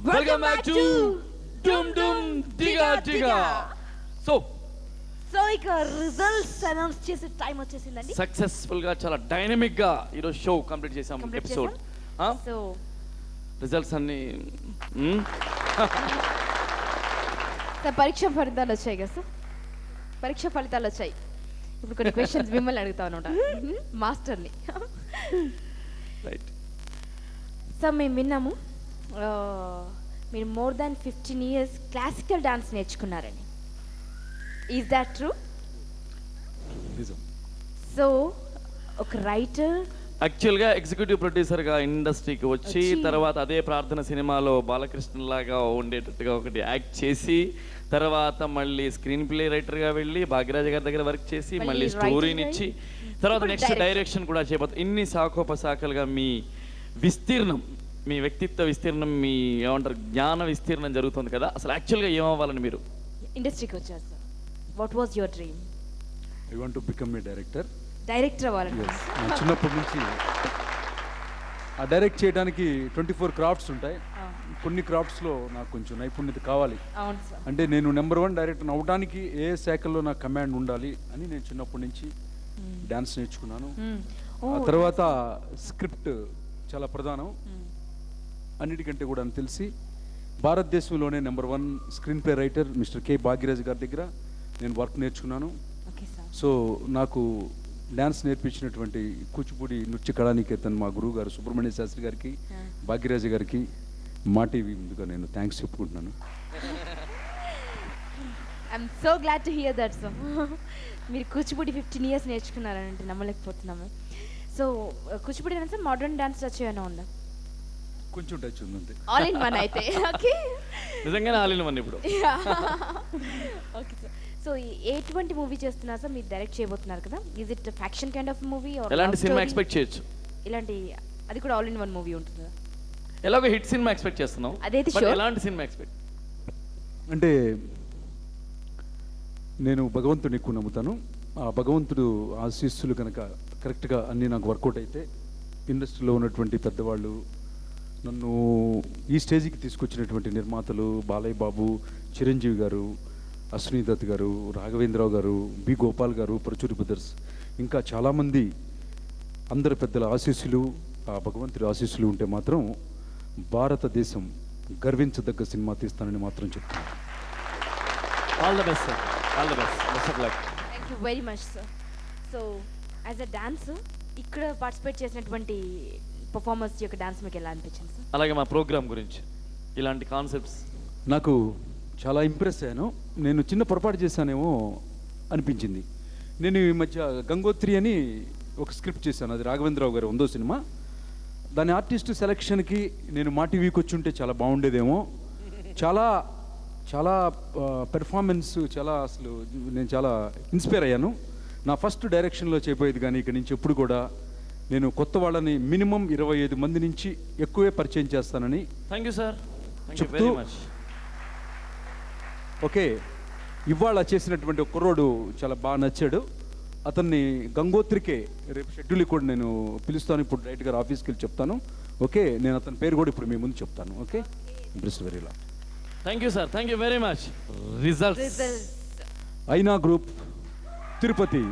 Welcome back to Dum Dum Diga Diga. So ఇక results announce చేసే time వచ్చేసిందండి. Successful గా చాలా డైనమిక్ గా ఈరోజు షో కంప్లీట్ చేసాం ఎపిసోడ్. సో రిజల్ట్స్ అన్ని సార్ పరీక్ష ఫలితాలు వచ్చాయి కదా సార్, పరీక్ష ఫలితాలు వచ్చాయి. ఇప్పుడు కొన్ని క్వశ్చన్స్ మిమ్మల్ని అడుగుతా అనమాట మాస్టర్ని. రైట్ సార్ మేము విన్నాము మీరు more than 15 years classical dance నేర్చుకున్నారని. Is that true? సో ఒక రైటర్ యాక్చువల్గా ఎగ్జిక్యూటివ్ ప్రొడ్యూసర్గా ఇండస్ట్రీకి వచ్చి తర్వాత అదే ప్రార్థన సినిమాలో బాలకృష్ణ లాగా ఉండేటట్టుగా ఒకటి యాక్ట్ చేసి తర్వాత మళ్ళీ స్క్రీన్ ప్లే రైటర్గా వెళ్ళి భాగ్యరాజ గారి దగ్గర వర్క్ చేసి మళ్ళీ స్టోరీని ఇచ్చి తర్వాత నెక్స్ట్ డైరెక్షన్ కూడా చేయబోతుంది. ఇన్ని శాఖోపశాఖలుగా మీ విస్తీర్ణం, మీ వ్యక్తిత్వ విస్తీర్ణం, మీ ఏమంటారు జ్ఞాన విస్తీర్ణం జరుగుతుంది కదా. అసలు యాక్చువల్గా ఏమవ్వాలని మీరు ఇండస్ట్రీకి వచ్చారు sir? What was your dream? I want to become a director. Director అవ్వాలని చిన్నప్పటి నుంచి ఆ డైరెక్ట్ చేయడానికి 24 క్రాఫ్ట్స్ ఉంటాయి. కొన్ని క్రాఫ్ట్స్లో నాకు కొంచెం నైపుణ్యత కావాలి. అంటే నేను నెంబర్ 1 డైరెక్టర్ అవ్వడానికి ఏ శాఖల్లో నాకు కమాండ్ ఉండాలి అని నేను చిన్నప్పటి నుంచి డ్యాన్స్ నేర్చుకున్నాను. ఆ తర్వాత స్క్రిప్ట్ చాలా ప్రధానం అన్నిటికంటే కూడా అని తెలిసి భారతదేశంలోనే number 1 screen play writer mister K Bhagyaraj గారి దగ్గర నేను వర్క్ నేర్చుకున్నాను. సో నాకు డ్యాన్స్ నేర్పించినటువంటి కూచిపూడి నృత్య కళానికేతన్ మా గురువు గారు సుబ్రహ్మణ్య శాస్త్రి గారికి, భాగ్యరాజ గారికి మా టీవీ ముందుగా నేను థ్యాంక్స్ చెప్పుకుంటున్నాను. I'm so glad to hear that sir. మీరు కూచిపూడి 15 years నేర్చుకున్నారంటే నమ్మలేకపోతున్నాము. సో Kuchipudi dance modern dance touch ఏమైనా ఉందా? కొంచెం టచ్ ఉంది. ఆల్ ఇన్ వన్ అయితే. ఓకే, నిజంగానే ఆల్ ఇన్ వన్ ఇప్పుడు. Okay sir. సో ఎటువంటి మూవీ చేస్తున్నారు సార్? మీరు డైరెక్ట్ చేయబోతున్నారు కదా. Is it faction kind of movie or ఎలాంటి సినిమా ఎక్స్పెక్ట్ చేయొచ్చు? ఇలాంటి అది కూడా ఆల్ ఇన్ వన్ మూవీ ఉంటుందా? ఎలాగో హిట్ సినిమా ఎక్స్పెక్ట్ చేస్తున్నాం. అదైతే షూర్. ఎలాంటి సినిమా ఎక్స్పెక్ట్? అంటే నేను భగవంతుని ఎక్కువ నమ్ముతాను. ఆ భగవంతుడు ఆశీస్సులు కనుక కరెక్ట్గా అన్నీ నాకు వర్కౌట్ అయితే ఇండస్ట్రీలో ఉన్నటువంటి పెద్దవాళ్ళు, నన్ను ఈ స్టేజ్కి తీసుకొచ్చినటువంటి నిర్మాతలు బాలయ్య బాబు, చిరంజీవి గారు, అశ్విని దత్ గారు, రాఘవేంద్రరావు గారు, బి గోపాల్ గారు, పరచూరి బ్రదర్స్, ఇంకా చాలామంది అందరి పెద్దల ఆశీస్సులు, ఆ భగవంతుడి ఆశీస్సులు ఉంటే మాత్రం భారతదేశం గర్వించదగ్గ సినిమా తీస్తానని మాత్రం చెప్తున్నాను. All the best sir. All the best. Best of luck. Thank you very much sir. So as a dancer ఇక్కడ పార్టిసిపేట్ చేసినటువంటి పర్ఫార్మర్స్ యొక్క డాన్స్ మీకు ఎలా అనిపించింది సార్? అలాగే మా ప్రోగ్రామ్ గురించి ఇలాంటి కాన్సెప్ట్స్ నాకు చాలా ఇంప్రెస్ అయ్యాను. నేను చిన్న పొరపాటు చేశానేమో అనిపించింది. నేను ఈ మధ్య గంగోత్రి అని ఒక స్క్రిప్ట్ చేశాను, అది రాఘవేంద్రరావు గారు 100వ సినిమా. దాని ఆర్టిస్ట్ సెలక్షన్కి నేను మా టీవీకి వచ్చి ఉంటే చాలా బాగుండేదేమో. చాలా చాలా పెర్ఫార్మెన్స్ చాలా అసలు నేను చాలా ఇన్స్పైర్ అయ్యాను. నా ఫస్ట్ డైరెక్షన్లో చేయబోయేది కానీ ఇక్కడి నుంచి ఎప్పుడు కూడా నేను కొత్త వాళ్ళని మినిమం 25 మంది నుంచి ఎక్కువే పరిచయం చేస్తానని థ్యాంక్ యూ సార్ చెప్తూ, ఓకే ఇవాళ చేసినటువంటి ఒక కుర్రోడు చాలా బాగా నచ్చాడు. అతన్ని గంగోత్రికే రేపు షెడ్యూల్ కూడా నేను పిలుస్తాను. ఇప్పుడు రైట్ గారు ఆఫీస్కి వెళ్ళి చెప్తాను. ఓకే, నేను అతని పేరు కూడా ఇప్పుడు మీ ముందు చెప్తాను. ఓకే, బ్రిస్ వెరీ లా. Thank you sir. Thank you very much. Results ఐనా group Tirupati,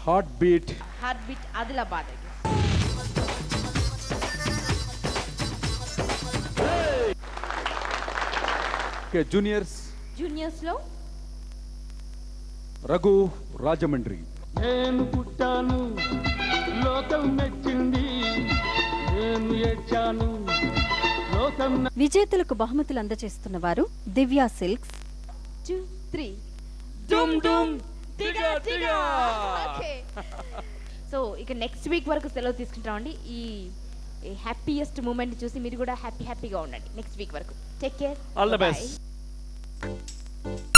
heart beat Adilabad. Okay, juniors లో రఘు రాజమండ్రి. నేను పుట్టాను లోకం మెచ్చింది, నేను ఏడ్చాను లోకం. విజేతలకు బహుమతులు అందజేస్తున్న వారు దివ్య సిల్క్స్. 2 3 డుమ్ డుమ్ దిగా దిగా. ఓకే, సో ఇక నెక్స్ట్ వీక్ వరకు సెలవు తీసుకుంటామండి. ఈ హ్యాపీయెస్ట్ మూమెంట్ చూసి మీరు కూడా హ్యాపీగా ఉండండి నెక్స్ట్ వీక్ వరకు. Take care. All the best.